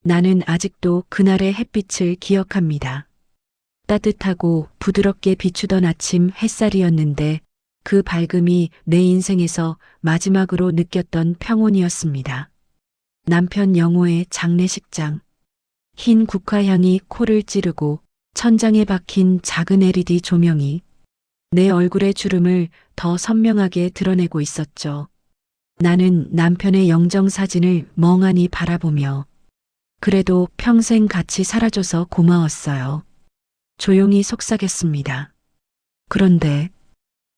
나는 아직도 그날의 햇빛을 기억합니다. 따뜻하고 부드럽게 비추던 아침 햇살이었는데 그 밝음이 내 인생에서 마지막으로 느꼈던 평온이었습니다. 남편 영호의 장례식장. 흰 국화향이 코를 찌르고 천장에 박힌 작은 LED 조명이 내 얼굴의 주름을 더 선명하게 드러내고 있었죠. 나는 남편의 영정사진을 멍하니 바라보며 그래도 평생 같이 살아줘서 고마웠어요. 조용히 속삭였습니다. 그런데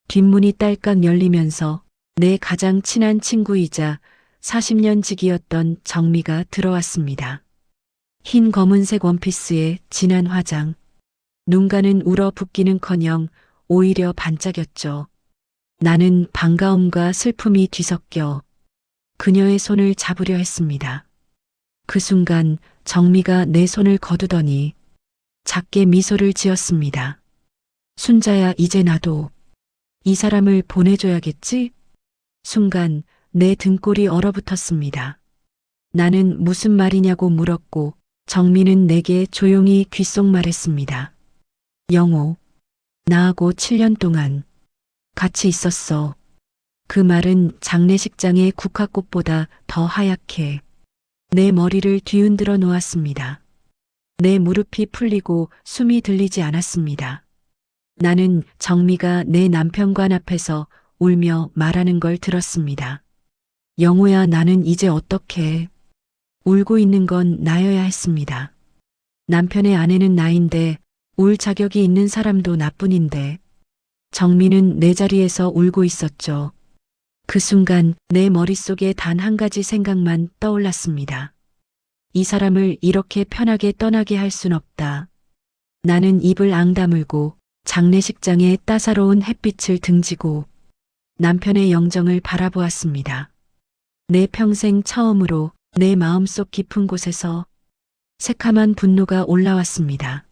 뒷문이 딸깍 열리면서 내 가장 친한 친구이자 40년 지기였던 정미가 들어왔습니다. 흰 검은색 원피스에 진한 화장, 눈가는 울어붓기는커녕 오히려 반짝였죠. 나는 반가움과 슬픔이 뒤섞여 그녀의 손을 잡으려 했습니다. 그 순간 정미가 내 손을 거두더니 작게 미소를 지었습니다. 순자야, 이제 나도 이 사람을 보내줘야겠지? 순간 내 등골이 얼어붙었습니다. 나는 무슨 말이냐고 물었고 정미는 내게 조용히 귓속말했습니다. 영호, 나하고 7년 동안 같이 있었어. 그 말은 장례식장의 국화꽃보다 더 하얗게 내 머리를 뒤흔들어 놓았습니다. 내 무릎이 풀리고 숨이 들리지 않았습니다. 나는 정미가 내 남편관 앞에서 울며 말하는 걸 들었습니다. 영호야, 나는 이제 어떻게 울고 있는 건 나여야 했습니다. 남편의 아내는 나인데 울 자격이 있는 사람도 나뿐인데 정미는 내 자리에서 울고 있었죠. 그 순간 내 머릿속에 단 한 가지 생각만 떠올랐습니다. 이 사람을 이렇게 편하게 떠나게 할 순 없다. 나는 입을 앙다물고 장례식장의 따사로운 햇빛을 등지고 남편의 영정을 바라보았습니다. 내 평생 처음으로 내 마음속 깊은 곳에서 새카만 분노가 올라왔습니다.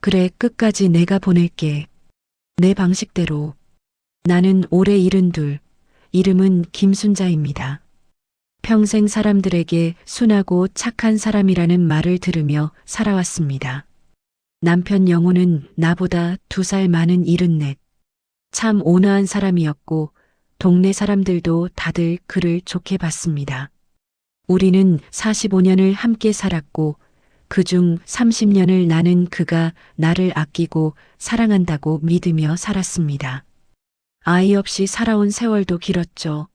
그래, 끝까지 내가 보낼게. 내 방식대로. 나는 올해 72, 이름은 김순자입니다. 평생 사람들에게 순하고 착한 사람이라는 말을 들으며 살아왔습니다. 남편 영호는 나보다 2살 많은 74. 참 온화한 사람이었고 동네 사람들도 다들 그를 좋게 봤습니다. 우리는 45년을 함께 살았고 그중 30년을 나는 그가 나를 아끼고 사랑한다고 믿으며 살았습니다. 아이 없이 살아온 세월도 길었죠.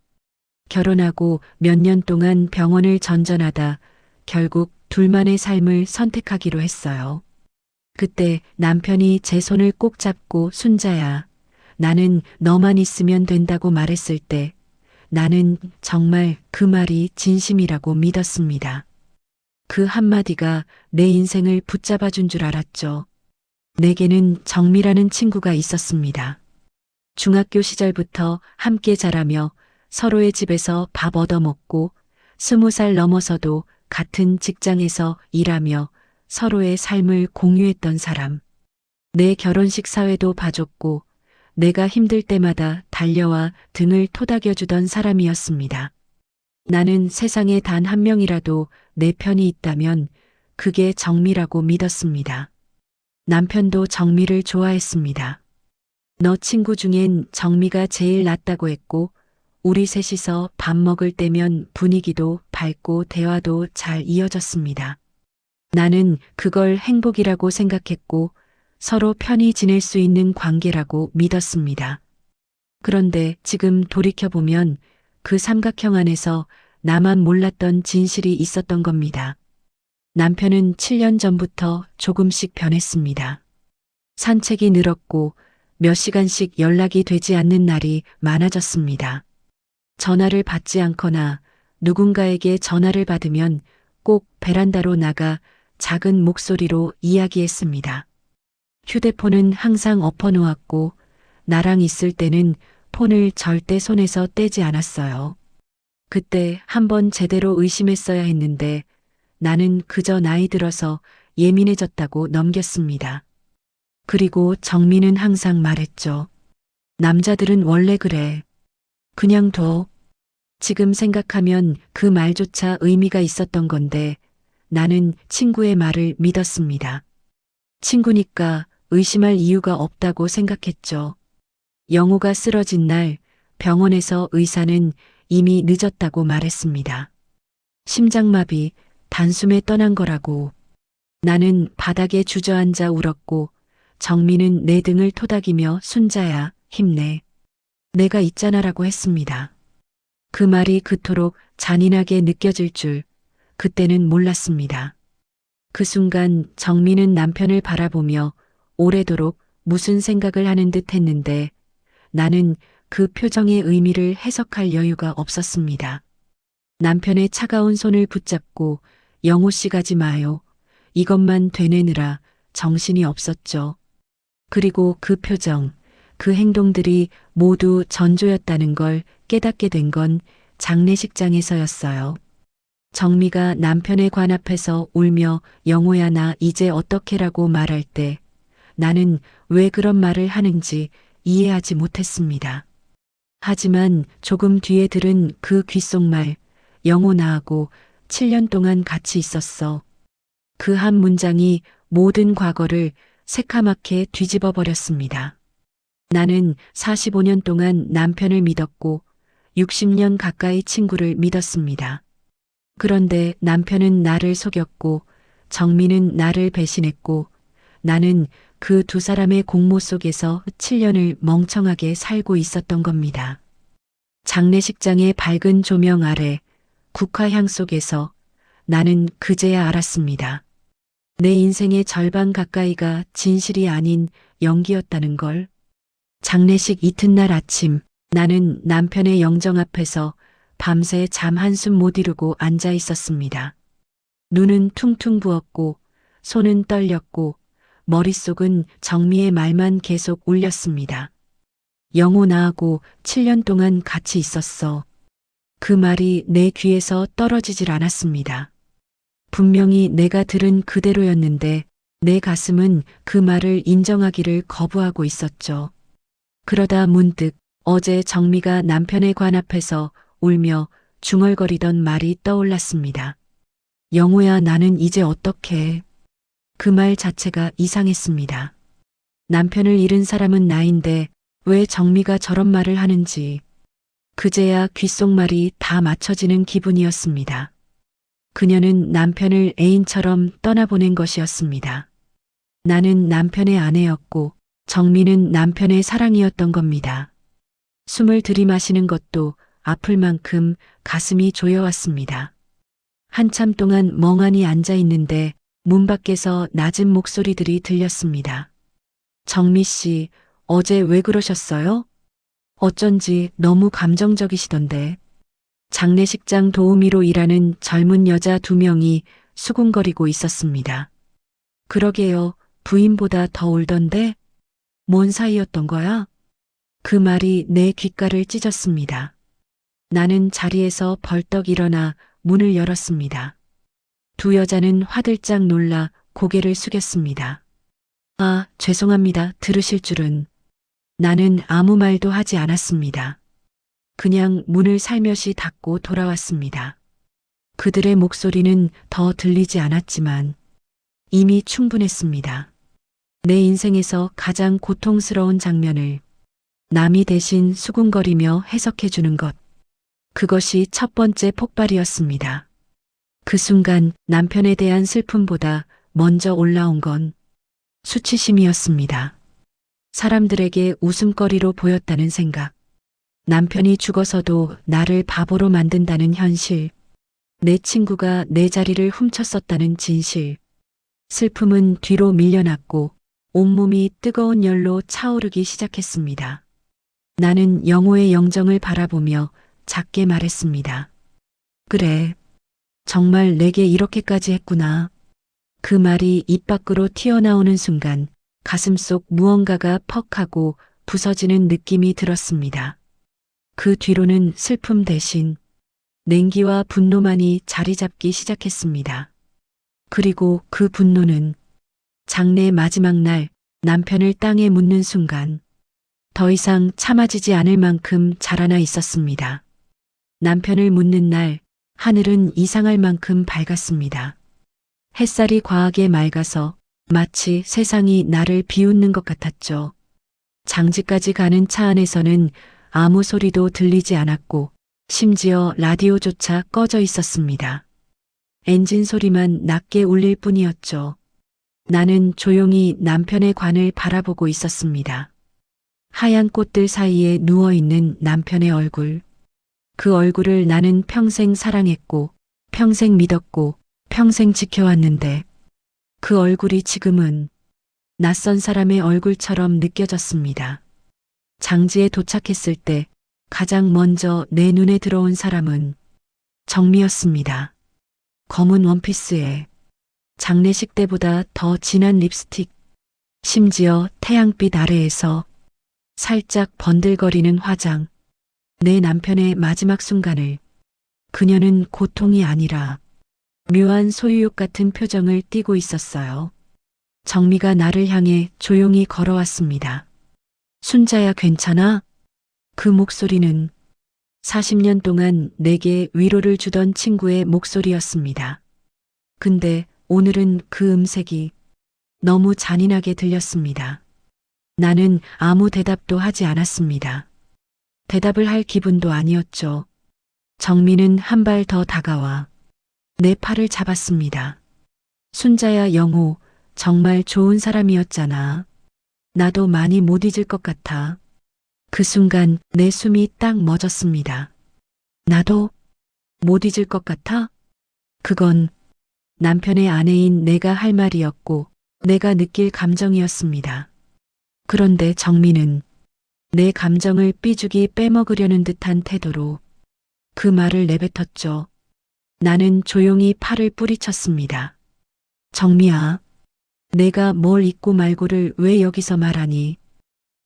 결혼하고 몇 년 동안 병원을 전전하다 결국 둘만의 삶을 선택하기로 했어요. 그때 남편이 제 손을 꼭 잡고 순자야, 나는 너만 있으면 된다고 말했을 때 나는 정말 그 말이 진심이라고 믿었습니다. 그 한마디가 내 인생을 붙잡아 준 줄 알았죠. 내게는 정미라는 친구가 있었습니다. 중학교 시절부터 함께 자라며 서로의 집에서 밥 얻어먹고 20살 넘어서도 같은 직장에서 일하며 서로의 삶을 공유했던 사람. 내 결혼식 사회도 봐줬고 내가 힘들 때마다 달려와 등을 토닥여주던 사람이었습니다. 나는 세상에 단 한 명이라도 내 편이 있다면 그게 정미라고 믿었습니다. 남편도 정미를 좋아했습니다. 너 친구 중엔 정미가 제일 낫다고 했고 우리 셋이서 밥 먹을 때면 분위기도 밝고 대화도 잘 이어졌습니다. 나는 그걸 행복이라고 생각했고 서로 편히 지낼 수 있는 관계라고 믿었습니다. 그런데 지금 돌이켜보면 그 삼각형 안에서 나만 몰랐던 진실이 있었던 겁니다. 남편은 7년 전부터 조금씩 변했습니다. 산책이 늘었고 몇 시간씩 연락이 되지 않는 날이 많아졌습니다. 전화를 받지 않거나 누군가에게 전화를 받으면 꼭 베란다로 나가 작은 목소리로 이야기했습니다. 휴대폰은 항상 엎어놓았고 나랑 있을 때는 폰을 절대 손에서 떼지 않았어요. 그때 한번 제대로 의심했어야 했는데 나는 그저 나이 들어서 예민해졌다고 넘겼습니다. 그리고 정미는 항상 말했죠. 남자들은 원래 그래. 그냥 둬. 지금 생각하면 그 말조차 의미가 있었던 건데 나는 친구의 말을 믿었습니다. 친구니까 의심할 이유가 없다고 생각했죠. 영호가 쓰러진 날 병원에서 의사는 이미 늦었다고 말했습니다. 심장마비, 단숨에 떠난 거라고. 나는 바닥에 주저앉아 울었고 정민은 내 등을 토닥이며 순자야, 힘내. 내가 있잖아라고 했습니다. 그 말이 그토록 잔인하게 느껴질 줄 그때는 몰랐습니다. 그 순간 정민은 남편을 바라보며 오래도록 무슨 생각을 하는 듯 했는데 나는 그 표정의 의미를 해석할 여유가 없었습니다. 남편의 차가운 손을 붙잡고 영호 씨 가지 마요. 이것만 되뇌느라 정신이 없었죠. 그리고 그 표정, 그 행동들이 모두 전조였다는 걸 깨닫게 된 건 장례식장에서였어요. 정미가 남편의 관 앞에서 울며 영호야 나 이제 어떡해라고 말할 때 나는 왜 그런 말을 하는지 이해하지 못했습니다. 하지만 조금 뒤에 들은 그 귓속말 영호 나하고 7년 동안 같이 있었어. 그 한 문장이 모든 과거를 새카맣게 뒤집어 버렸습니다. 나는 45년 동안 남편을 믿었고 60년 가까이 친구를 믿었습니다. 그런데 남편은 나를 속였고 정민은 나를 배신했고 나는 그 두 사람의 공모 속에서 7년을 멍청하게 살고 있었던 겁니다. 장례식장의 밝은 조명 아래 국화향 속에서 나는 그제야 알았습니다. 내 인생의 절반 가까이가 진실이 아닌 연기였다는 걸. 장례식 이튿날 아침 나는 남편의 영정 앞에서 밤새 잠 한숨 못 이루고 앉아 있었습니다. 눈은 퉁퉁 부었고 손은 떨렸고 머릿속은 정미의 말만 계속 울렸습니다. 영호 나하고 7년 동안 같이 있었어. 그 말이 내 귀에서 떨어지질 않았습니다. 분명히 내가 들은 그대로였는데 내 가슴은 그 말을 인정하기를 거부하고 있었죠. 그러다 문득 어제 정미가 남편의 관 앞에서 울며 중얼거리던 말이 떠올랐습니다. 영호야 나는 이제 어떡해. 그 말 자체가 이상했습니다. 남편을 잃은 사람은 나인데 왜 정미가 저런 말을 하는지 그제야 귓속말이 다 맞춰지는 기분이었습니다. 그녀는 남편을 애인처럼 떠나보낸 것이었습니다. 나는 남편의 아내였고 정미는 남편의 사랑이었던 겁니다. 숨을 들이마시는 것도 아플 만큼 가슴이 조여왔습니다. 한참 동안 멍하니 앉아 있는데 문 밖에서 낮은 목소리들이 들렸습니다. 정미 씨, 어제 왜 그러셨어요? 어쩐지 너무 감정적이시던데. 장례식장 도우미로 일하는 젊은 여자 2명이 수군거리고 있었습니다. 그러게요, 부인보다 더 울던데? 뭔 사이였던 거야? 그 말이 내 귓가를 찢었습니다. 나는 자리에서 벌떡 일어나 문을 열었습니다. 두 여자는 화들짝 놀라 고개를 숙였습니다. 아, 죄송합니다. 들으실 줄은. 나는 아무 말도 하지 않았습니다. 그냥 문을 살며시 닫고 돌아왔습니다. 그들의 목소리는 더 들리지 않았지만 이미 충분했습니다. 내 인생에서 가장 고통스러운 장면을 남이 대신 수군거리며 해석해주는 것. 그것이 첫 번째 폭발이었습니다. 그 순간 남편에 대한 슬픔보다 먼저 올라온 건 수치심이었습니다. 사람들에게 웃음거리로 보였다는 생각. 남편이 죽어서도 나를 바보로 만든다는 현실. 내 친구가 내 자리를 훔쳤었다는 진실. 슬픔은 뒤로 밀려났고 온몸이 뜨거운 열로 차오르기 시작했습니다. 나는 영호의 영정을 바라보며 작게 말했습니다. 그래. 정말 내게 이렇게까지 했구나. 그 말이 입 밖으로 튀어나오는 순간 가슴속 무언가가 퍽 하고 부서지는 느낌이 들었습니다. 그 뒤로는 슬픔 대신 냉기와 분노만이 자리 잡기 시작했습니다. 그리고 그 분노는 장례 마지막 날 남편을 땅에 묻는 순간 더 이상 참아지지 않을 만큼 자라나 있었습니다. 남편을 묻는 날 하늘은 이상할 만큼 밝았습니다. 햇살이 과하게 맑아서 마치 세상이 나를 비웃는 것 같았죠. 장지까지 가는 차 안에서는 아무 소리도 들리지 않았고 심지어 라디오조차 꺼져 있었습니다. 엔진 소리만 낮게 울릴 뿐이었죠. 나는 조용히 남편의 관을 바라보고 있었습니다. 하얀 꽃들 사이에 누워있는 남편의 얼굴. 그 얼굴을 나는 평생 사랑했고, 평생 믿었고, 평생 지켜왔는데, 그 얼굴이 지금은 낯선 사람의 얼굴처럼 느껴졌습니다. 장지에 도착했을 때 가장 먼저 내 눈에 들어온 사람은 정미였습니다. 검은 원피스에 장례식 때보다 더 진한 립스틱, 심지어 태양빛 아래에서 살짝 번들거리는 화장. 내 남편의 마지막 순간을 그녀는 고통이 아니라 묘한 소유욕 같은 표정을 띠고 있었어요. 정미가 나를 향해 조용히 걸어왔습니다. 순자야, 괜찮아? 그 목소리는 40년 동안 내게 위로를 주던 친구의 목소리였습니다. 근데 오늘은 그 음색이 너무 잔인하게 들렸습니다. 나는 아무 대답도 하지 않았습니다. 대답을 할 기분도 아니었죠. 정민은 한 발 더 다가와 내 팔을 잡았습니다. 순자야, 영호, 정말 좋은 사람이었잖아. 나도 많이 못 잊을 것 같아. 그 순간 내 숨이 딱 멎었습니다. 나도 못 잊을 것 같아? 그건 남편의 아내인 내가 할 말이었고 내가 느낄 감정이었습니다. 그런데 정민은 내 감정을 삐죽이 빼먹으려는 듯한 태도로 그 말을 내뱉었죠. 나는 조용히 팔을 뿌리쳤습니다. 정미야, 내가 뭘 잊고 말고를 왜 여기서 말하니?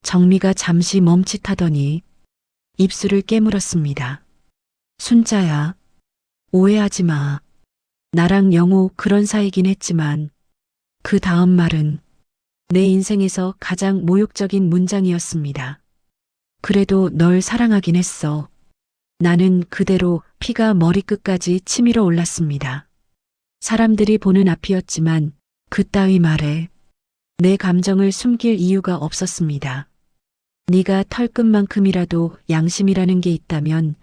정미가 잠시 멈칫하더니 입술을 깨물었습니다. 순자야, 오해하지 마. 나랑 영호 그런 사이긴 했지만 그 다음 말은 내 인생에서 가장 모욕적인 문장이었습니다. 그래도 널 사랑하긴 했어. 나는 그대로 피가 머리끝까지 치밀어 올랐습니다. 사람들이 보는 앞이었지만 그따위 말에 내 감정을 숨길 이유가 없었습니다. 네가 털끝만큼이라도 양심이라는 게 있다면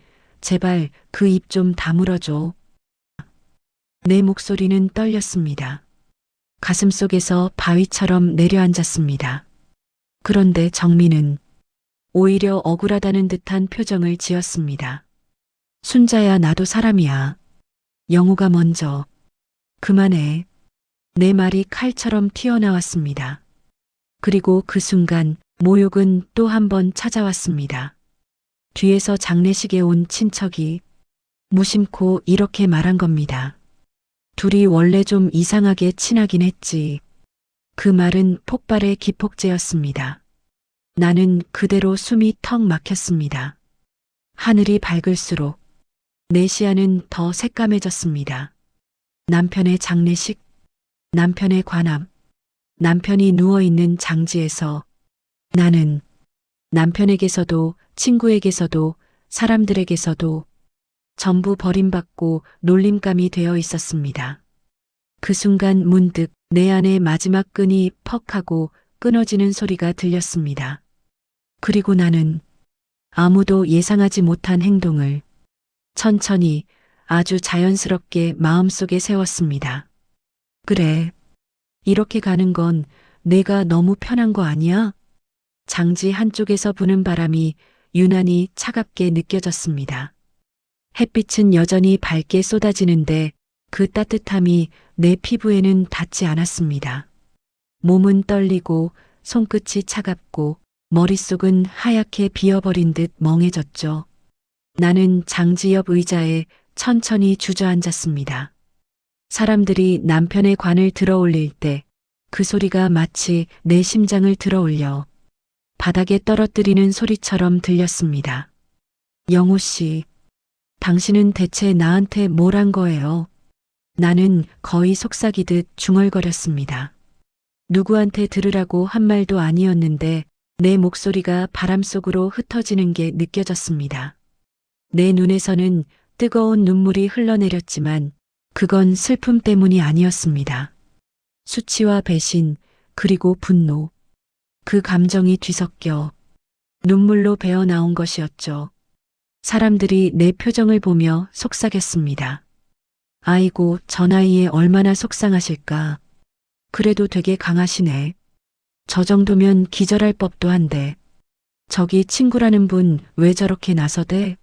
제발 그 입 좀 다물어줘. 내 목소리는 떨렸습니다. 가슴속에서 바위처럼 내려앉았습니다. 그런데 정민은 오히려 억울하다는 듯한 표정을 지었습니다. 순자야, 나도 사람이야. 영호가 먼저. 그만해. 내 말이 칼처럼 튀어나왔습니다. 그리고 그 순간 모욕은 또 한 번 찾아왔습니다. 뒤에서 장례식에 온 친척이 무심코 이렇게 말한 겁니다. 둘이 원래 좀 이상하게 친하긴 했지. 그 말은 폭발의 기폭제였습니다. 나는 그대로 숨이 턱 막혔습니다. 하늘이 밝을수록 내 시야는 더 새까매졌습니다. 남편의 장례식, 남편의 관함, 남편이 누워있는 장지에서 나는 남편에게서도 친구에게서도 사람들에게서도 전부 버림받고 놀림감이 되어 있었습니다. 그 순간 문득 내 안의 마지막 끈이 퍽 하고 끊어지는 소리가 들렸습니다. 그리고 나는 아무도 예상하지 못한 행동을 천천히 아주 자연스럽게 마음속에 세웠습니다. 그래, 이렇게 가는 건 내가 너무 편한 거 아니야? 장지 한쪽에서 부는 바람이 유난히 차갑게 느껴졌습니다. 햇빛은 여전히 밝게 쏟아지는데 그 따뜻함이 내 피부에는 닿지 않았습니다. 몸은 떨리고 손끝이 차갑고 머릿속은 하얗게 비어버린 듯 멍해졌죠. 나는 장지 옆 의자에 천천히 주저앉았습니다. 사람들이 남편의 관을 들어올릴 때 그 소리가 마치 내 심장을 들어올려 바닥에 떨어뜨리는 소리처럼 들렸습니다. 영호 씨, 당신은 대체 나한테 뭘 한 거예요? 나는 거의 속삭이듯 중얼거렸습니다. 누구한테 들으라고 한 말도 아니었는데 내 목소리가 바람 속으로 흩어지는 게 느껴졌습니다. 내 눈에서는 뜨거운 눈물이 흘러내렸지만 그건 슬픔 때문이 아니었습니다. 수치와 배신, 그리고 분노. 그 감정이 뒤섞여 눈물로 배어 나온 것이었죠. 사람들이 내 표정을 보며 속삭였습니다. 아이고, 저 나이에 얼마나 속상하실까. 그래도 되게 강하시네. 저 정도면 기절할 법도 한데. 저기 친구라는 분 왜 저렇게 나서대?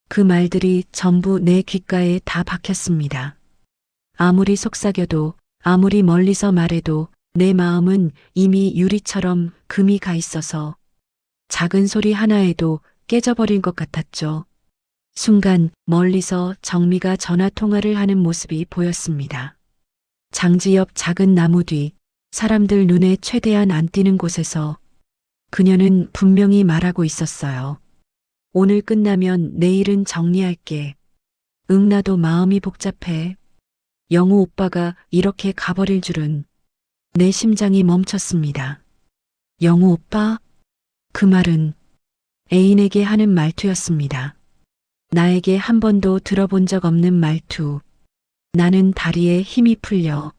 그 말들이 전부 내 귓가에 다 박혔습니다. 아무리 속삭여도, 아무리 멀리서 말해도 내 마음은 이미 유리처럼 금이 가 있어서 작은 소리 하나에도 깨져버린 것 같았죠. 순간 멀리서 정미가 전화 통화를 하는 모습이 보였습니다. 장지 옆 작은 나무 뒤 사람들 눈에 최대한 안 띄는 곳에서 그녀는 분명히 말하고 있었어요. 오늘 끝나면 내일은 정리할게. 응, 나도 마음이 복잡해. 영우 오빠가 이렇게 가버릴 줄은. 내 심장이 멈췄습니다. 영우 오빠? 그 말은 애인에게 하는 말투였습니다. 나에게 한 번도 들어본 적 없는 말투. 나는 다리에 힘이 풀려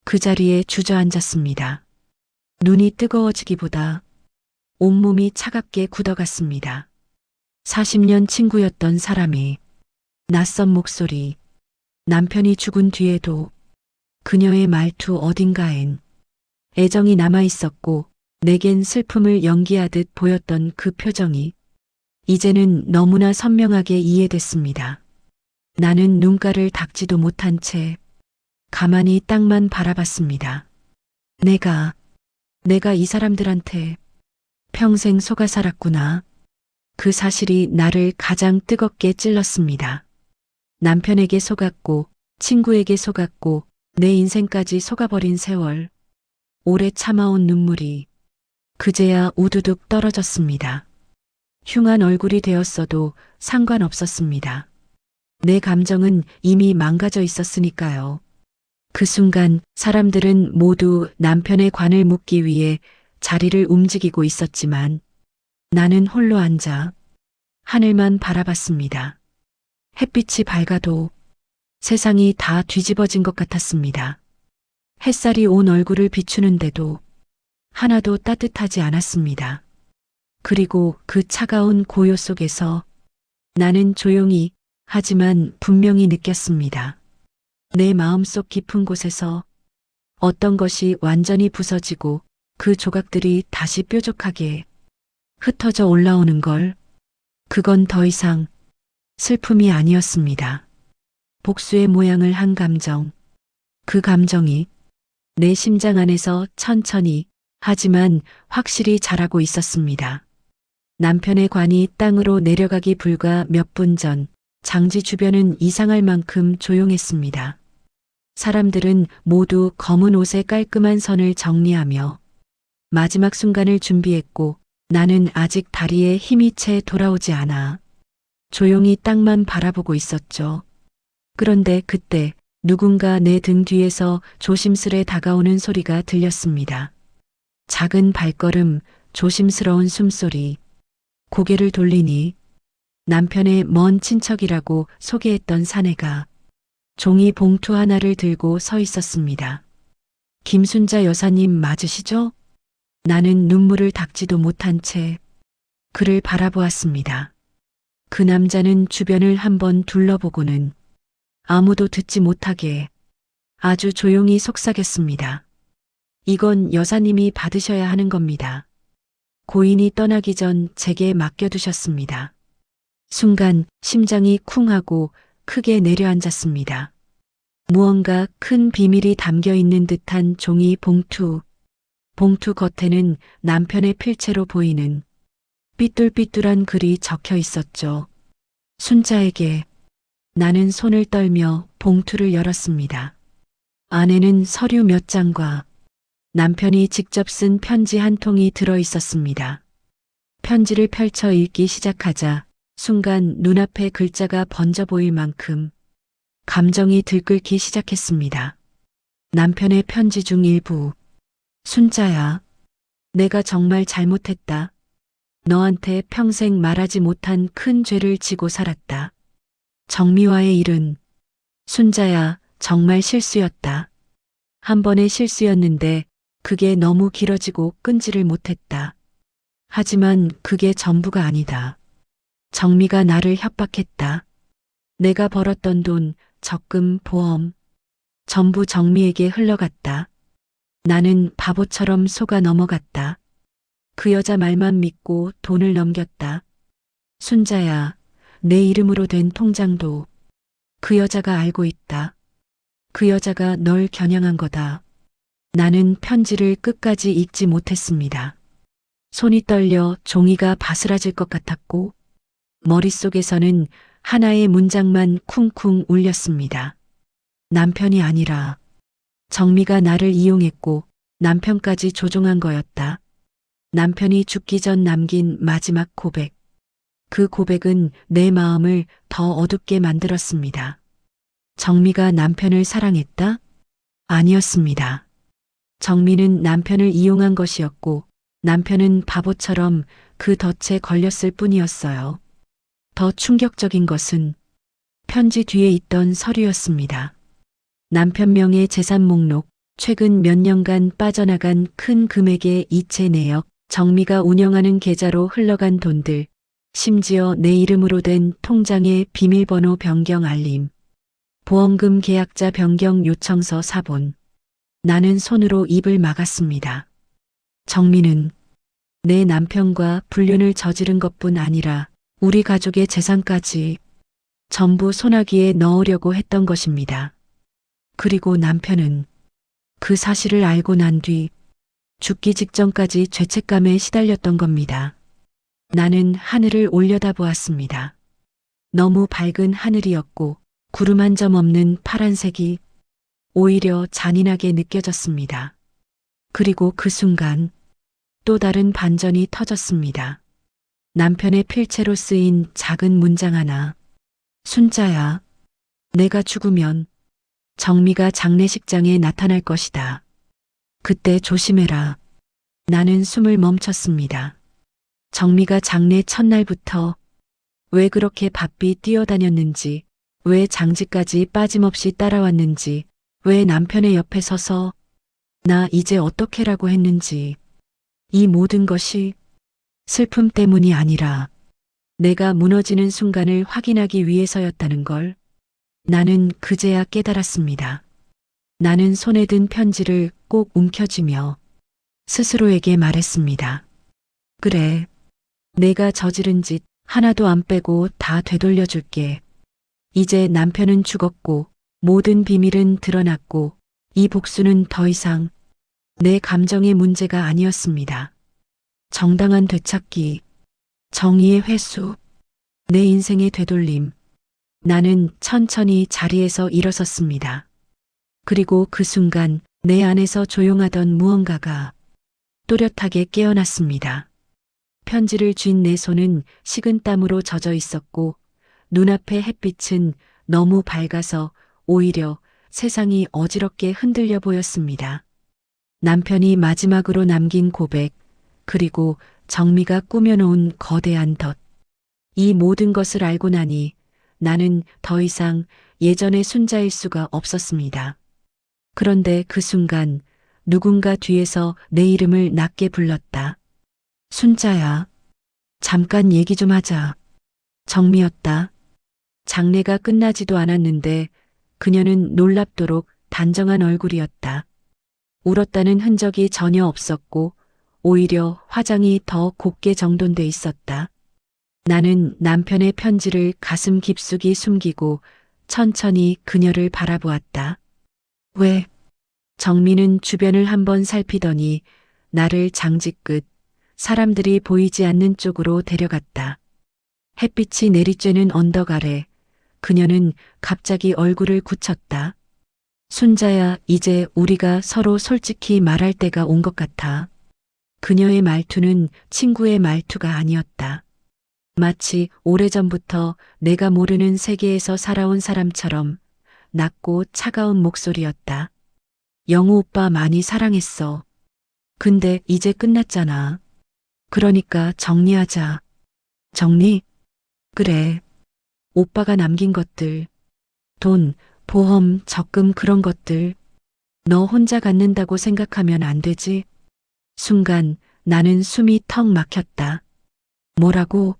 그 자리에 주저앉았습니다. 눈이 뜨거워지기보다 온몸이 차갑게 굳어갔습니다. 40년 친구였던 사람이, 낯선 목소리, 남편이 죽은 뒤에도 그녀의 말투 어딘가엔 애정이 남아 있었고 내겐 슬픔을 연기하듯 보였던 그 표정이 이제는 너무나 선명하게 이해됐습니다. 나는 눈가를 닦지도 못한 채 가만히 땅만 바라봤습니다. 내가 이 사람들한테 평생 속아 살았구나. 그 사실이 나를 가장 뜨겁게 찔렀습니다. 남편에게 속았고, 친구에게 속았고, 내 인생까지 속아버린 세월. 오래 참아온 눈물이 그제야 우두둑 떨어졌습니다. 흉한 얼굴이 되었어도 상관없었습니다. 내 감정은 이미 망가져 있었으니까요. 그 순간 사람들은 모두 남편의 관을 묻기 위해 자리를 움직이고 있었지만 나는 홀로 앉아 하늘만 바라봤습니다. 햇빛이 밝아도 세상이 다 뒤집어진 것 같았습니다. 햇살이 온 얼굴을 비추는데도 하나도 따뜻하지 않았습니다. 그리고 그 차가운 고요 속에서 나는 조용히 하지만 분명히 느꼈습니다. 내 마음속 깊은 곳에서 어떤 것이 완전히 부서지고 그 조각들이 다시 뾰족하게 흩어져 올라오는 걸. 그건 더 이상 슬픔이 아니었습니다. 복수의 모양을 한 감정. 그 감정이 내 심장 안에서 천천히 하지만 확실히 자라고 있었습니다. 남편의 관이 땅으로 내려가기 불과 몇 분 전 장지 주변은 이상할 만큼 조용했습니다. 사람들은 모두 검은 옷에 깔끔한 선을 정리하며 마지막 순간을 준비했고 나는 아직 다리에 힘이 채 돌아오지 않아 조용히 땅만 바라보고 있었죠. 그런데 그때 누군가 내 등 뒤에서 조심스레 다가오는 소리가 들렸습니다. 작은 발걸음, 조심스러운 숨소리. 고개를 돌리니 남편의 먼 친척이라고 소개했던 사내가 종이 봉투 하나를 들고 서 있었습니다. 김순자 여사님 맞으시죠? 나는 눈물을 닦지도 못한 채 그를 바라보았습니다. 그 남자는 주변을 한번 둘러보고는 아무도 듣지 못하게 아주 조용히 속삭였습니다. 이건 여사님이 받으셔야 하는 겁니다. 고인이 떠나기 전 제게 맡겨두셨습니다. 순간 심장이 쿵하고 크게 내려앉았습니다. 무언가 큰 비밀이 담겨 있는 듯한 종이 봉투. 봉투 겉에는 남편의 필체로 보이는 삐뚤삐뚤한 글이 적혀 있었죠. 순자에게. 나는 손을 떨며 봉투를 열었습니다. 안에는 서류 몇 장과 남편이 직접 쓴 편지 한 통이 들어 있었습니다. 편지를 펼쳐 읽기 시작하자 순간 눈앞에 글자가 번져 보일 만큼 감정이 들끓기 시작했습니다. 남편의 편지 중 일부. 순자야, 내가 정말 잘못했다. 너한테 평생 말하지 못한 큰 죄를 지고 살았다. 정미화의 일은 순자야, 정말 실수였다. 한 번의 실수였는데 그게 너무 길어지고 끈지를 못했다. 하지만 그게 전부가 아니다. 정미가 나를 협박했다. 내가 벌었던 돈, 적금, 보험, 전부 정미에게 흘러갔다. 나는 바보처럼 속아 넘어갔다. 그 여자 말만 믿고 돈을 넘겼다. 순자야, 내 이름으로 된 통장도 그 여자가 알고 있다. 그 여자가 널 겨냥한 거다. 나는 편지를 끝까지 읽지 못했습니다. 손이 떨려 종이가 바스라질 것 같았고 머릿속에서는 하나의 문장만 쿵쿵 울렸습니다. 남편이 아니라 정미가 나를 이용했고 남편까지 조종한 거였다. 남편이 죽기 전 남긴 마지막 고백. 그 고백은 내 마음을 더 어둡게 만들었습니다. 정미가 남편을 사랑했다? 아니었습니다. 정미는 남편을 이용한 것이었고 남편은 바보처럼 그 덫에 걸렸을 뿐이었어요. 더 충격적인 것은 편지 뒤에 있던 서류였습니다. 남편 명의 재산 목록, 최근 몇 년간 빠져나간 큰 금액의 이체 내역, 정미가 운영하는 계좌로 흘러간 돈들, 심지어 내 이름으로 된 통장의 비밀번호 변경 알림, 보험금 계약자 변경 요청서 사본. 나는 손으로 입을 막았습니다. 정미는 내 남편과 불륜을 저지른 것뿐 아니라 우리 가족의 재산까지 전부 소나기에 넣으려고 했던 것입니다. 그리고 남편은 그 사실을 알고 난 뒤 죽기 직전까지 죄책감에 시달렸던 겁니다. 나는 하늘을 올려다보았습니다. 너무 밝은 하늘이었고 구름 한 점 없는 파란색이 오히려 잔인하게 느껴졌습니다. 그리고 그 순간 또 다른 반전이 터졌습니다. 남편의 필체로 쓰인 작은 문장 하나. 순자야, 내가 죽으면 정미가 장례식장에 나타날 것이다. 그때 조심해라. 나는 숨을 멈췄습니다. 정미가 장례 첫날부터 왜 그렇게 바삐 뛰어다녔는지, 왜 장지까지 빠짐없이 따라왔는지, 왜 남편의 옆에 서서 나 이제 어떡해라고 했는지, 이 모든 것이 슬픔 때문이 아니라 내가 무너지는 순간을 확인하기 위해서였다는 걸 나는 그제야 깨달았습니다. 나는 손에 든 편지를 꼭 움켜쥐며 스스로에게 말했습니다. 그래, 내가 저지른 짓 하나도 안 빼고 다 되돌려줄게. 이제 남편은 죽었고 모든 비밀은 드러났고 이 복수는 더 이상 내 감정의 문제가 아니었습니다. 정당한 되찾기, 정의의 회수, 내 인생의 되돌림. 나는 천천히 자리에서 일어섰습니다. 그리고 그 순간 내 안에서 조용하던 무언가가 또렷하게 깨어났습니다. 편지를 쥔 내 손은 식은 땀으로 젖어 있었고 눈앞의 햇빛은 너무 밝아서 오히려 세상이 어지럽게 흔들려 보였습니다. 남편이 마지막으로 남긴 고백, 그리고 정미가 꾸며놓은 거대한 덫. 이 모든 것을 알고 나니 나는 더 이상 예전의 순자일 수가 없었습니다. 그런데 그 순간 누군가 뒤에서 내 이름을 낮게 불렀다. 순자야, 잠깐 얘기 좀 하자. 정미였다. 장례가 끝나지도 않았는데 그녀는 놀랍도록 단정한 얼굴이었다. 울었다는 흔적이 전혀 없었고 오히려 화장이 더 곱게 정돈돼 있었다. 나는 남편의 편지를 가슴 깊숙이 숨기고 천천히 그녀를 바라보았다. 왜? 정미는 주변을 한번 살피더니 나를 장지 끝 사람들이 보이지 않는 쪽으로 데려갔다. 햇빛이 내리쬐는 언덕 아래 그녀는 갑자기 얼굴을 굳혔다. 순자야, 이제 우리가 서로 솔직히 말할 때가 온 것 같아. 그녀의 말투는 친구의 말투가 아니었다. 마치 오래전부터 내가 모르는 세계에서 살아온 사람처럼 낮고 차가운 목소리였다. 영우 오빠 많이 사랑했어. 근데 이제 끝났잖아. 그러니까 정리하자. 정리? 그래. 오빠가 남긴 것들. 돈, 보험, 적금 그런 것들. 너 혼자 갖는다고 생각하면 안 되지. 순간 나는 숨이 턱 막혔다. 뭐라고?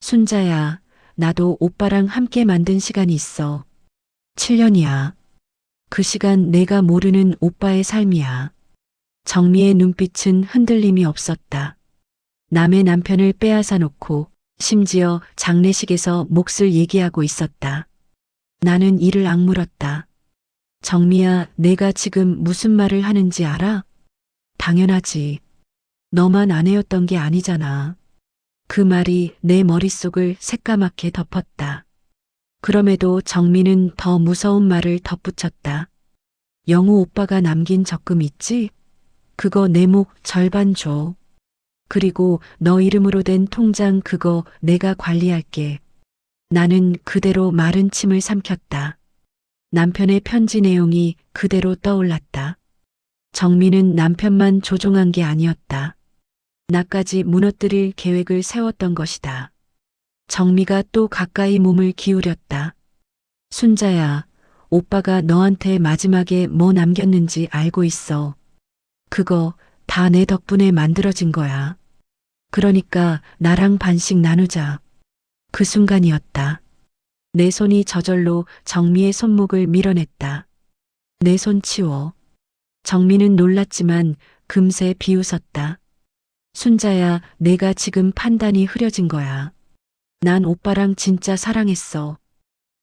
순자야, 나도 오빠랑 함께 만든 시간이 있어. 7년이야. 그 시간 내가 모르는 오빠의 삶이야. 정미의 눈빛은 흔들림이 없었다. 남의 남편을 빼앗아 놓고 심지어 장례식에서 몫을 얘기하고 있었다. 나는 이를 악물었다. 정미야, 내가 지금 무슨 말을 하는지 알아? 당연하지. 너만 아내였던 게 아니잖아. 그 말이 내 머릿속을 새까맣게 덮었다. 그럼에도 정미는 더 무서운 말을 덧붙였다. 영우 오빠가 남긴 적금 있지? 그거 내 목 절반 줘. 그리고 너 이름으로 된 통장 그거 내가 관리할게. 나는 그대로 마른 침을 삼켰다. 남편의 편지 내용이 그대로 떠올랐다. 정미는 남편만 조종한 게 아니었다. 나까지 무너뜨릴 계획을 세웠던 것이다. 정미가 또 가까이 몸을 기울였다. 순자야, 오빠가 너한테 마지막에 뭐 남겼는지 알고 있어. 그거 다 내 덕분에 만들어진 거야. 그러니까 나랑 반씩 나누자. 그 순간이었다. 내 손이 저절로 정미의 손목을 밀어냈다. 내 손 치워. 정미는 놀랐지만 금세 비웃었다. 순자야, 내가 지금 판단이 흐려진 거야. 난 오빠랑 진짜 사랑했어.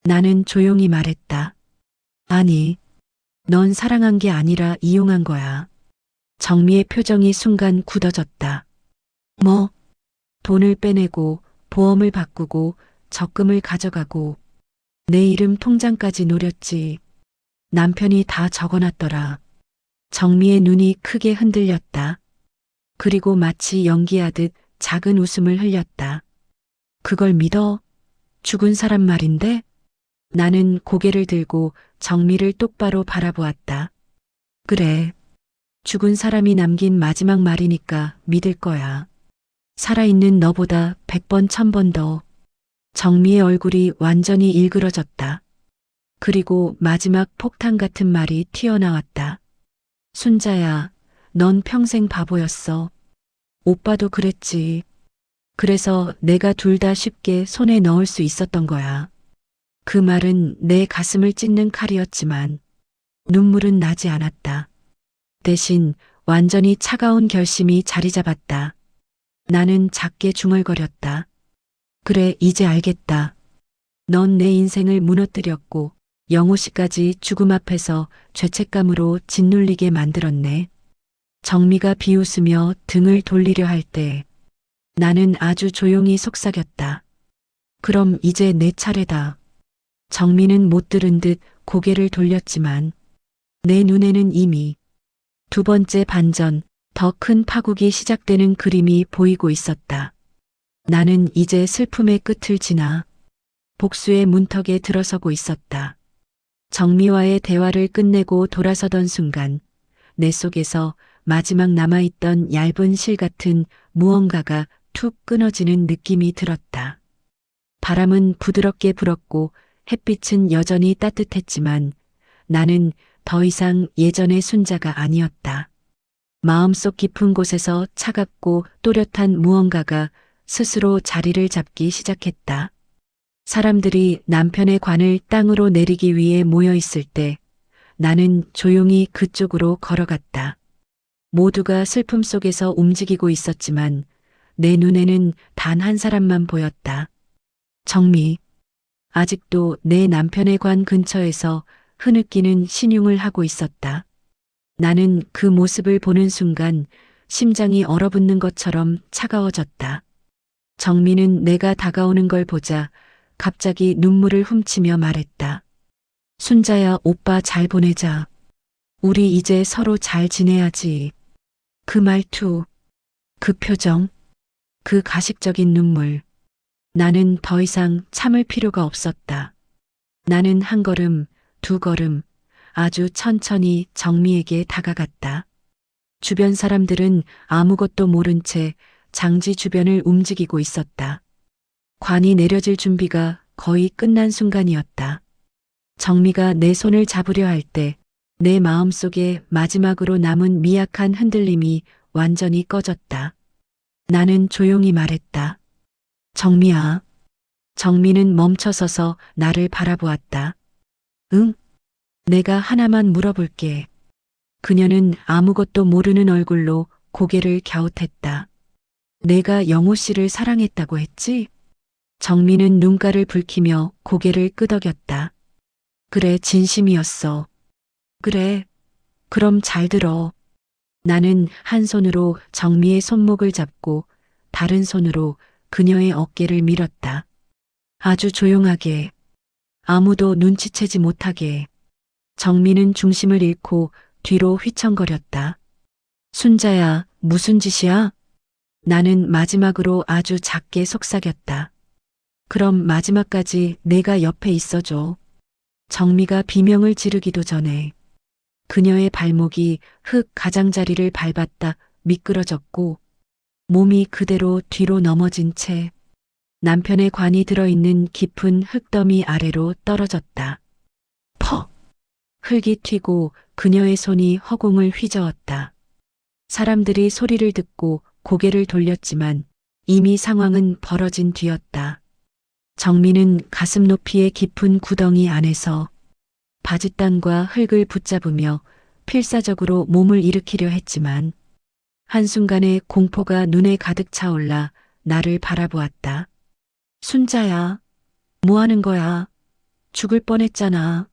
나는 조용히 말했다. 아니, 넌 사랑한 게 아니라 이용한 거야. 정미의 표정이 순간 굳어졌다. 뭐? 돈을 빼내고 보험을 바꾸고 적금을 가져가고 내 이름 통장까지 노렸지. 남편이 다 적어놨더라. 정미의 눈이 크게 흔들렸다. 그리고 마치 연기하듯 작은 웃음을 흘렸다. 그걸 믿어? 죽은 사람 말인데? 나는 고개를 들고 정미를 똑바로 바라보았다. 그래. 죽은 사람이 남긴 마지막 말이니까 믿을 거야. 살아있는 너보다 100번 1000번 더. 정미의 얼굴이 완전히 일그러졌다. 그리고 마지막 폭탄 같은 말이 튀어나왔다. 순자야, 넌 평생 바보였어. 오빠도 그랬지. 그래서 내가 둘 다 쉽게 손에 넣을 수 있었던 거야. 그 말은 내 가슴을 찢는 칼이었지만 눈물은 나지 않았다. 대신 완전히 차가운 결심이 자리 잡았다. 나는 작게 중얼거렸다. 그래, 이제 알겠다. 넌 내 인생을 무너뜨렸고 영호 씨까지 죽음 앞에서 죄책감으로 짓눌리게 만들었네. 정미가 비웃으며 등을 돌리려 할 때 나는 아주 조용히 속삭였다. 그럼 이제 내 차례다. 정미는 못 들은 듯 고개를 돌렸지만 내 눈에는 이미 두 번째 반전, 더 큰 파국이 시작되는 그림이 보이고 있었다. 나는 이제 슬픔의 끝을 지나 복수의 문턱에 들어서고 있었다. 정미와의 대화를 끝내고 돌아서던 순간 내 속에서 마지막 남아있던 얇은 실 같은 무언가가 툭 끊어지는 느낌이 들었다. 바람은 부드럽게 불었고 햇빛은 여전히 따뜻했지만 나는 더 이상 예전의 순자가 아니었다. 마음속 깊은 곳에서 차갑고 또렷한 무언가가 스스로 자리를 잡기 시작했다. 사람들이 남편의 관을 땅으로 내리기 위해 모여 있을 때 나는 조용히 그쪽으로 걸어갔다. 모두가 슬픔 속에서 움직이고 있었지만 내 눈에는 단 한 사람만 보였다. 정미. 아직도 내 남편의 관 근처에서 흐느끼는 신용을 하고 있었다. 나는 그 모습을 보는 순간 심장이 얼어붙는 것처럼 차가워졌다. 정미는 내가 다가오는 걸 보자 갑자기 눈물을 훔치며 말했다. 순자야, 오빠 잘 보내자. 우리 이제 서로 잘 지내야지. 그 말투, 그 표정, 그 가식적인 눈물. 나는 더 이상 참을 필요가 없었다. 나는 한 걸음, 두 걸음, 아주 천천히 정미에게 다가갔다. 주변 사람들은 아무것도 모른 채 장지 주변을 움직이고 있었다. 관이 내려질 준비가 거의 끝난 순간이었다. 정미가 내 손을 잡으려 할 때 내 마음속에 마지막으로 남은 미약한 흔들림이 완전히 꺼졌다. 나는 조용히 말했다. 정미야. 정미는 멈춰서서 나를 바라보았다. 응? 내가 하나만 물어볼게. 그녀는 아무것도 모르는 얼굴로 고개를 갸웃했다. 내가 영호 씨를 사랑했다고 했지? 정미는 눈가를 붉히며 고개를 끄덕였다. 그래, 진심이었어. 그래, 그럼 잘 들어. 나는 한 손으로 정미의 손목을 잡고 다른 손으로 그녀의 어깨를 밀었다. 아주 조용하게, 아무도 눈치채지 못하게. 정미는 중심을 잃고 뒤로 휘청거렸다. 순자야, 무슨 짓이야? 나는 마지막으로 아주 작게 속삭였다. 그럼 마지막까지 내가 옆에 있어줘. 정미가 비명을 지르기도 전에 그녀의 발목이 흙 가장자리를 밟았다 미끄러졌고 몸이 그대로 뒤로 넘어진 채 남편의 관이 들어있는 깊은 흙더미 아래로 떨어졌다. 퍽! 흙이 튀고 그녀의 손이 허공을 휘저었다. 사람들이 소리를 듣고 고개를 돌렸지만 이미 상황은 벌어진 뒤였다. 정미는 가슴 높이의 깊은 구덩이 안에서 바짓단과 흙을 붙잡으며 필사적으로 몸을 일으키려 했지만 한순간에 공포가 눈에 가득 차올라 나를 바라보았다. 순자야, 뭐 하는 거야? 죽을 뻔했잖아.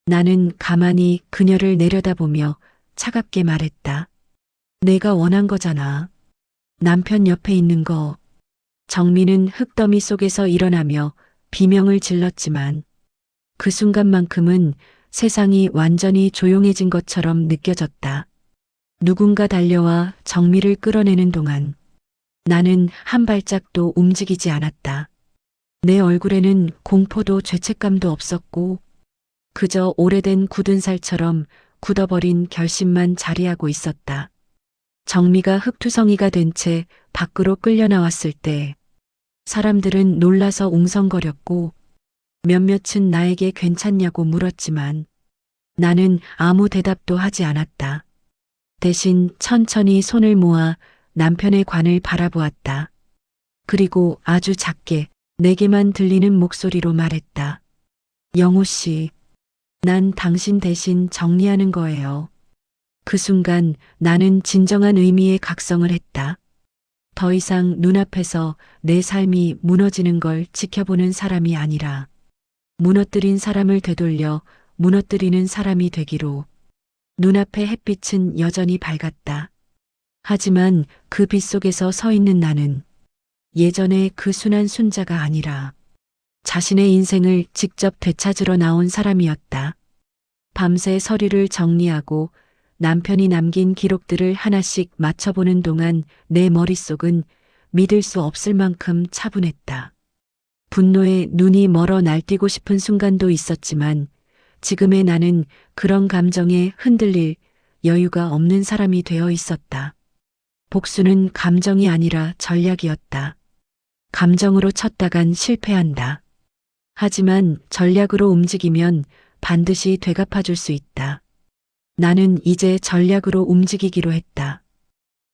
나는 가만히 그녀를 내려다보며 차갑게 말했다. 내가 원한 거잖아. 남편 옆에 있는 거. 정미는 흙더미 속에서 일어나며 비명을 질렀지만 그 순간만큼은 세상이 완전히 조용해진 것처럼 느껴졌다. 누군가 달려와 정미를 끌어내는 동안 나는 한 발짝도 움직이지 않았다. 내 얼굴에는 공포도 죄책감도 없었고 그저 오래된 굳은 살처럼 굳어버린 결심만 자리하고 있었다. 정미가 흙투성이가 된 채 밖으로 끌려 나왔을 때 사람들은 놀라서 웅성거렸고 몇몇은 나에게 괜찮냐고 물었지만 나는 아무 대답도 하지 않았다. 대신 천천히 손을 모아 남편의 관을 바라보았다. 그리고 아주 작게 내게만 들리는 목소리로 말했다. 영호 씨, 난 당신 대신 정리하는 거예요. 그 순간 나는 진정한 의미의 각성을 했다. 더 이상 눈앞에서 내 삶이 무너지는 걸 지켜보는 사람이 아니라 무너뜨린 사람을 되돌려 무너뜨리는 사람이 되기로. 눈앞의 햇빛은 여전히 밝았다. 하지만 그 빛 속에서 서 있는 나는 예전의 그 순한 순자가 아니라 자신의 인생을 직접 되찾으러 나온 사람이었다. 밤새 서류를 정리하고 남편이 남긴 기록들을 하나씩 맞춰보는 동안 내 머릿속은 믿을 수 없을 만큼 차분했다. 분노에 눈이 멀어 날뛰고 싶은 순간도 있었지만 지금의 나는 그런 감정에 흔들릴 여유가 없는 사람이 되어 있었다. 복수는 감정이 아니라 전략이었다. 감정으로 쳤다간 실패한다. 하지만 전략으로 움직이면 반드시 되갚아줄 수 있다. 나는 이제 전략으로 움직이기로 했다.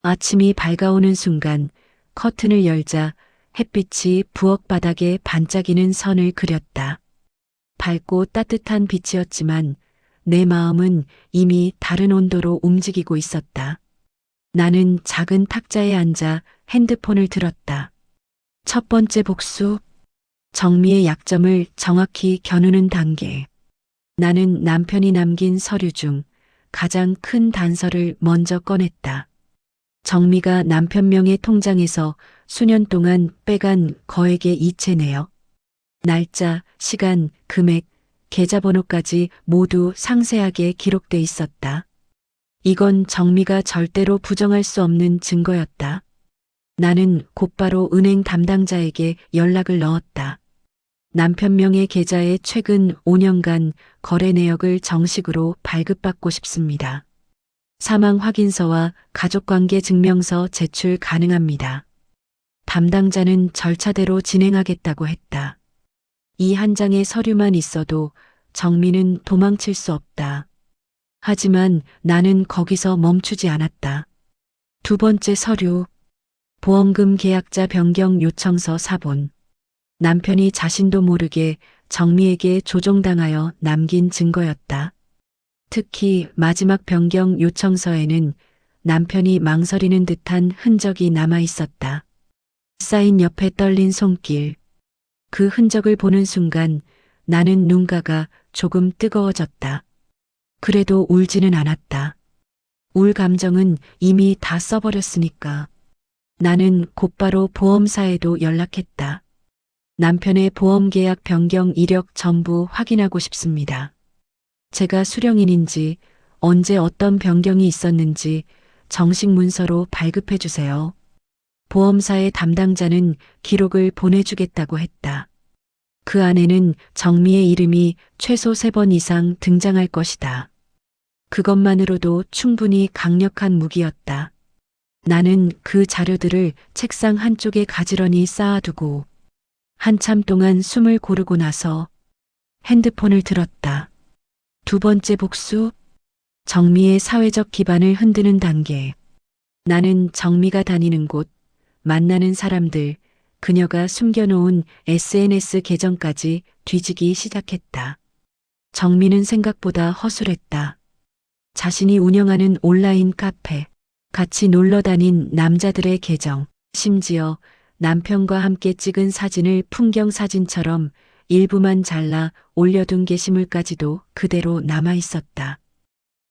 아침이 밝아오는 순간 커튼을 열자 햇빛이 부엌 바닥에 반짝이는 선을 그렸다. 밝고 따뜻한 빛이었지만 내 마음은 이미 다른 온도로 움직이고 있었다. 나는 작은 탁자에 앉아 핸드폰을 들었다. 첫 번째 복수, 정미의 약점을 정확히 겨누는 단계. 나는 남편이 남긴 서류 중 가장 큰 단서를 먼저 꺼냈다. 정미가 남편 명의 통장에서 수년 동안 빼간 거액의 이체 내역. 날짜, 시간, 금액, 계좌번호까지 모두 상세하게 기록돼 있었다. 이건 정미가 절대로 부정할 수 없는 증거였다. 나는 곧바로 은행 담당자에게 연락을 넣었다. 남편 명의 계좌에 최근 5년간 거래 내역을 정식으로 발급받고 싶습니다. 사망 확인서와 가족관계 증명서 제출 가능합니다. 담당자는 절차대로 진행하겠다고 했다. 이 한 장의 서류만 있어도 정미는 도망칠 수 없다. 하지만 나는 거기서 멈추지 않았다. 두 번째 서류. 보험금 계약자 변경 요청서 사본. 남편이 자신도 모르게 정미에게 조종당하여 남긴 증거였다. 특히 마지막 변경 요청서에는 남편이 망설이는 듯한 흔적이 남아 있었다. 사인 옆에 떨린 손길. 그 흔적을 보는 순간 나는 눈가가 조금 뜨거워졌다. 그래도 울지는 않았다. 울 감정은 이미 다 써버렸으니까. 나는 곧바로 보험사에도 연락했다. 남편의 보험계약 변경 이력 전부 확인하고 싶습니다. 제가 수령인인지 언제 어떤 변경이 있었는지 정식 문서로 발급해 주세요. 보험사의 담당자는 기록을 보내주겠다고 했다. 그 안에는 정미의 이름이 최소 3번 이상 등장할 것이다. 그것만으로도 충분히 강력한 무기였다. 나는 그 자료들을 책상 한쪽에 가지런히 쌓아두고 한참 동안 숨을 고르고 나서 핸드폰을 들었다. 두 번째 복수. 정미의 사회적 기반을 흔드는 단계. 나는 정미가 다니는 곳, 만나는 사람들, 그녀가 숨겨놓은 SNS 계정까지 뒤지기 시작했다. 정미는 생각보다 허술했다. 자신이 운영하는 온라인 카페, 같이 놀러 다닌 남자들의 계정, 심지어 남편과 함께 찍은 사진을 풍경 사진처럼 일부만 잘라 올려둔 게시물까지도 그대로 남아 있었다.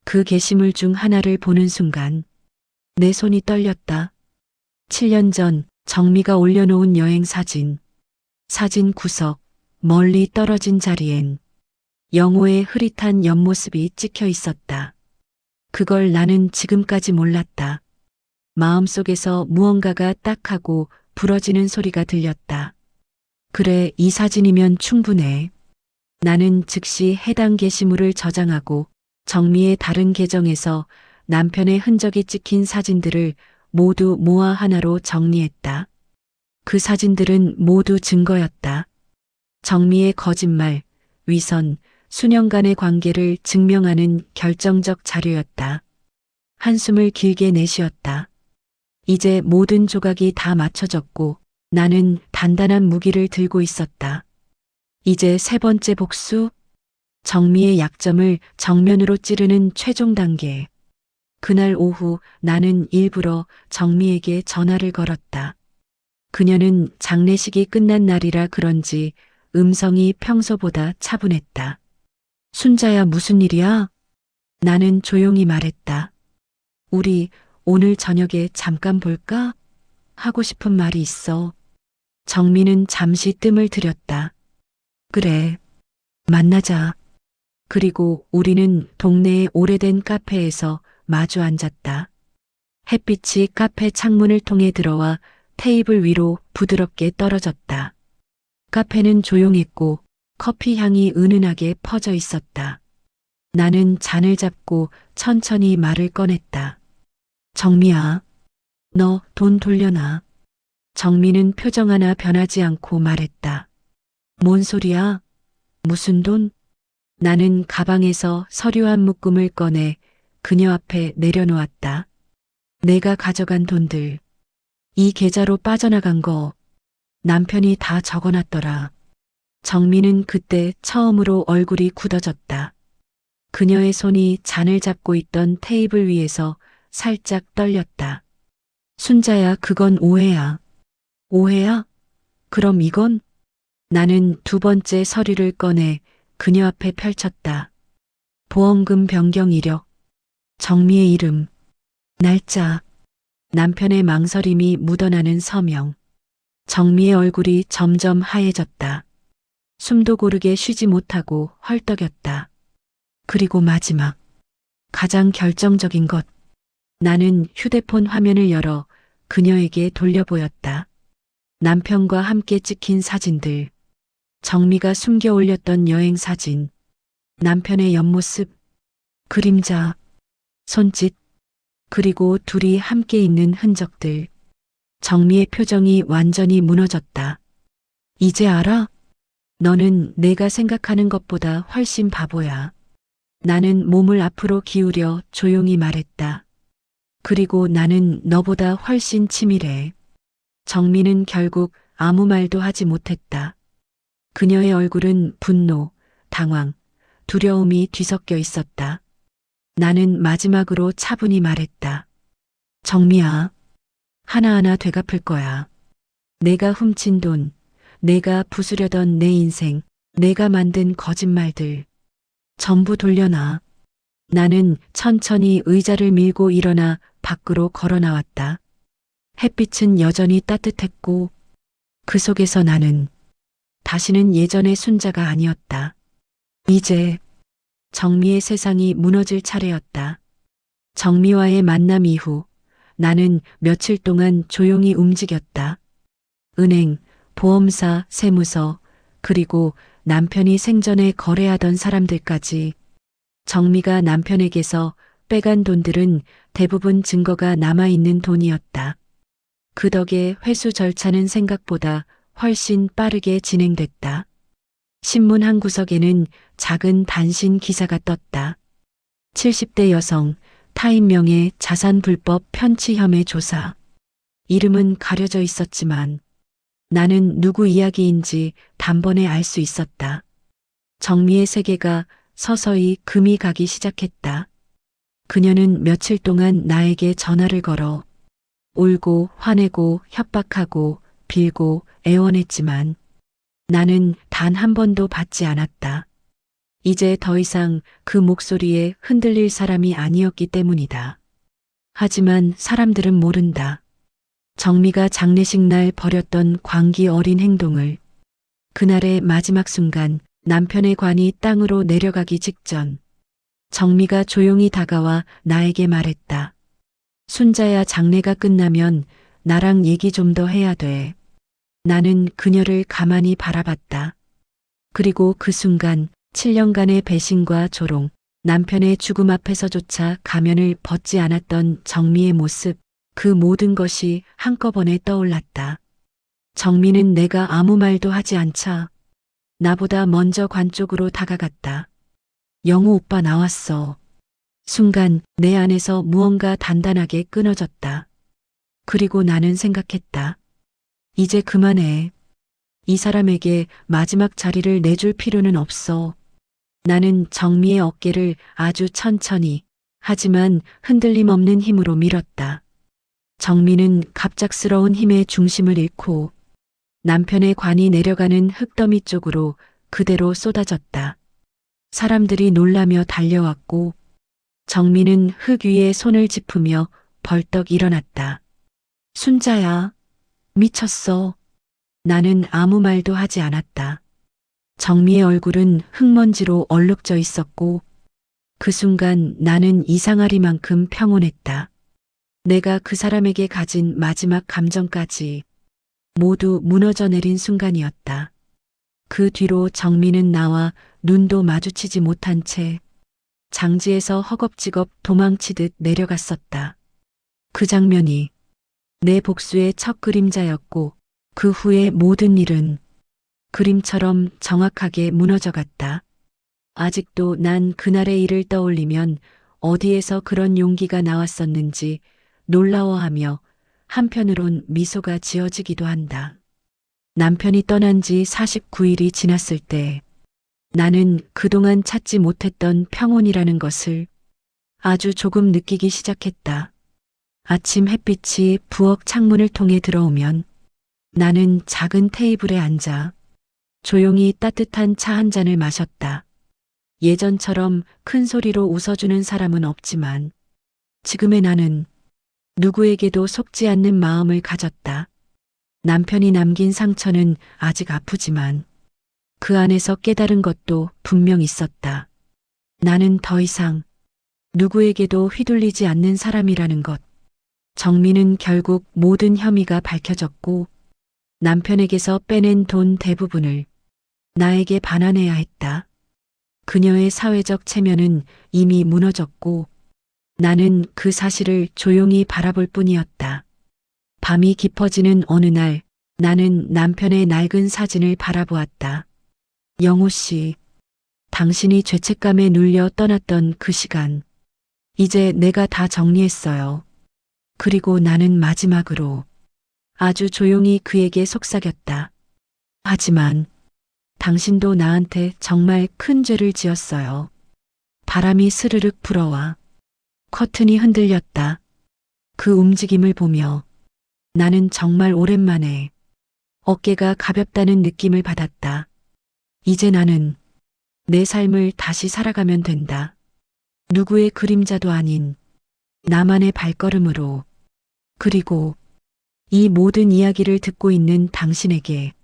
그 게시물 중 하나를 보는 순간 내 손이 떨렸다. 7년 전 정미가 올려놓은 여행 사진. 사진 구석, 멀리 떨어진 자리엔 영호의 흐릿한 옆모습이 찍혀 있었다. 그걸 나는 지금까지 몰랐다. 마음속에서 무언가가 딱하고 부러지는 소리가 들렸다. 그래, 이 사진이면 충분해. 나는 즉시 해당 게시물을 저장하고 정미의 다른 계정에서 남편의 흔적이 찍힌 사진들을 모두 모아 하나로 정리했다. 그 사진들은 모두 증거였다. 정미의 거짓말, 위선, 수년간의 관계를 증명하는 결정적 자료였다. 한숨을 길게 내쉬었다. 이제 모든 조각이 다 맞춰졌고 나는 단단한 무기를 들고 있었다. 이제 세 번째 복수. 정미의 약점을 정면으로 찌르는 최종 단계. 그날 오후 나는 일부러 정미에게 전화를 걸었다. 그녀는 장례식이 끝난 날이라 그런지 음성이 평소보다 차분했다. 순자야, 무슨 일이야? 나는 조용히 말했다. 우리 오늘 저녁에 잠깐 볼까? 하고 싶은 말이 있어. 정미는 잠시 뜸을 들였다. 그래, 만나자. 그리고 우리는 동네의 오래된 카페에서 마주 앉았다. 햇빛이 카페 창문을 통해 들어와 테이블 위로 부드럽게 떨어졌다. 카페는 조용했고 커피 향이 은은하게 퍼져 있었다. 나는 잔을 잡고 천천히 말을 꺼냈다. 정미야, 너 돈 돌려놔. 정미는 표정 하나 변하지 않고 말했다. 뭔 소리야? 무슨 돈? 나는 가방에서 서류 한 묶음을 꺼내 그녀 앞에 내려놓았다. 내가 가져간 돈들. 이 계좌로 빠져나간 거 남편이 다 적어놨더라. 정미는 그때 처음으로 얼굴이 굳어졌다. 그녀의 손이 잔을 잡고 있던 테이블 위에서 살짝 떨렸다. 순자야, 그건 오해야. 오해야? 그럼 이건? 나는 두 번째 서류를 꺼내 그녀 앞에 펼쳤다. 보험금 변경 이력, 정미의 이름, 날짜, 남편의 망설임이 묻어나는 서명. 정미의 얼굴이 점점 하얘졌다. 숨도 고르게 쉬지 못하고 헐떡였다. 그리고 마지막, 가장 결정적인 것. 나는 휴대폰 화면을 열어 그녀에게 돌려보였다. 남편과 함께 찍힌 사진들. 정미가 숨겨 올렸던 여행 사진. 남편의 옆모습, 그림자, 손짓, 그리고 둘이 함께 있는 흔적들. 정미의 표정이 완전히 무너졌다. 이제 알아? 너는 내가 생각하는 것보다 훨씬 바보야. 나는 몸을 앞으로 기울여 조용히 말했다. 그리고 나는 너보다 훨씬 치밀해. 정민은 결국 아무 말도 하지 못했다. 그녀의 얼굴은 분노, 당황, 두려움이 뒤섞여 있었다. 나는 마지막으로 차분히 말했다. 정미야, 하나하나 되갚을 거야. 내가 훔친 돈, 내가 부수려던 내 인생, 내가 만든 거짓말들, 전부 돌려놔. 나는 천천히 의자를 밀고 일어나 밖으로 걸어 나왔다. 햇빛은 여전히 따뜻했고 그 속에서 나는 다시는 예전의 순자가 아니었다. 이제 정미의 세상이 무너질 차례였다. 정미와의 만남 이후 나는 며칠 동안 조용히 움직였다. 은행, 보험사, 세무서, 그리고 남편이 생전에 거래하던 사람들까지. 정미가 남편에게서 빼간 돈들은 대부분 증거가 남아있는 돈이었다. 그 덕에 회수 절차는 생각보다 훨씬 빠르게 진행됐다. 신문 한 구석에는 작은 단신 기사가 떴다. 70대 여성, 타인명의 자산 불법 편취 혐의 조사. 이름은 가려져 있었지만 나는 누구 이야기인지 단번에 알 수 있었다. 정미의 세계가 서서히 금이 가기 시작했다. 그녀는 며칠 동안 나에게 전화를 걸어 울고 화내고 협박하고 빌고 애원했지만 나는 단 한 번도 받지 않았다. 이제 더 이상 그 목소리에 흔들릴 사람이 아니었기 때문이다. 하지만 사람들은 모른다. 정미가 장례식 날 벌였던 광기 어린 행동을. 그날의 마지막 순간 남편의 관이 땅으로 내려가기 직전 정미가 조용히 다가와 나에게 말했다. 순자야, 장례가 끝나면 나랑 얘기 좀 더 해야 돼. 나는 그녀를 가만히 바라봤다. 그리고 그 순간 7년간의 배신과 조롱, 남편의 죽음 앞에서조차 가면을 벗지 않았던 정미의 모습, 그 모든 것이 한꺼번에 떠올랐다. 정미는 내가 아무 말도 하지 않자 나보다 먼저 관 쪽으로 다가갔다. 영우 오빠 나왔어. 순간 내 안에서 무언가 단단하게 끊어졌다. 그리고 나는 생각했다. 이제 그만해. 이 사람에게 마지막 자리를 내줄 필요는 없어. 나는 정미의 어깨를 아주 천천히 하지만 흔들림 없는 힘으로 밀었다. 정미는 갑작스러운 힘의 중심을 잃고 남편의 관이 내려가는 흙더미 쪽으로 그대로 쏟아졌다. 사람들이 놀라며 달려왔고 정미는 흙 위에 손을 짚으며 벌떡 일어났다. 순자야, 미쳤어. 나는 아무 말도 하지 않았다. 정미의 얼굴은 흙먼지로 얼룩져 있었고 그 순간 나는 이상하리만큼 평온했다. 내가 그 사람에게 가진 마지막 감정까지 모두 무너져 내린 순간이었다. 그 뒤로 정미는 나와 눈도 마주치지 못한 채 장지에서 허겁지겁 도망치듯 내려갔었다. 그 장면이 내 복수의 첫 그림자였고 그 후의 모든 일은 그림처럼 정확하게 무너져갔다. 아직도 난 그날의 일을 떠올리면 어디에서 그런 용기가 나왔었는지 놀라워하며 한편으론 미소가 지어지기도 한다. 남편이 떠난 지 49일이 지났을 때 나는 그동안 찾지 못했던 평온이라는 것을 아주 조금 느끼기 시작했다. 아침 햇빛이 부엌 창문을 통해 들어오면 나는 작은 테이블에 앉아 조용히 따뜻한 차 한 잔을 마셨다. 예전처럼 큰 소리로 웃어주는 사람은 없지만 지금의 나는 누구에게도 속지 않는 마음을 가졌다. 남편이 남긴 상처는 아직 아프지만 그 안에서 깨달은 것도 분명 있었다. 나는 더 이상 누구에게도 휘둘리지 않는 사람이라는 것. 정미는 결국 모든 혐의가 밝혀졌고 남편에게서 빼낸 돈 대부분을 나에게 반환해야 했다. 그녀의 사회적 체면은 이미 무너졌고 나는 그 사실을 조용히 바라볼 뿐이었다. 밤이 깊어지는 어느 날 나는 남편의 낡은 사진을 바라보았다. 영호 씨, 당신이 죄책감에 눌려 떠났던 그 시간, 이제 내가 다 정리했어요. 그리고 나는 마지막으로 아주 조용히 그에게 속삭였다. 하지만 당신도 나한테 정말 큰 죄를 지었어요. 바람이 스르륵 불어와 커튼이 흔들렸다. 그 움직임을 보며 나는 정말 오랜만에 어깨가 가볍다는 느낌을 받았다. 이제 나는 내 삶을 다시 살아가면 된다. 누구의 그림자도 아닌 나만의 발걸음으로. 그리고 이 모든 이야기를 듣고 있는 당신에게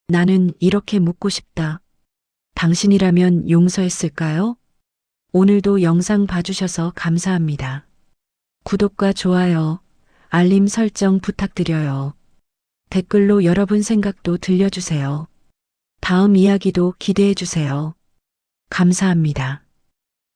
나는 이렇게 묻고 싶다. 당신이라면 용서했을까요? 오늘도 영상 봐주셔서 감사합니다. 구독과 좋아요, 알림 설정 부탁드려요. 댓글로 여러분 생각도 들려주세요. 다음 이야기도 기대해주세요. 감사합니다.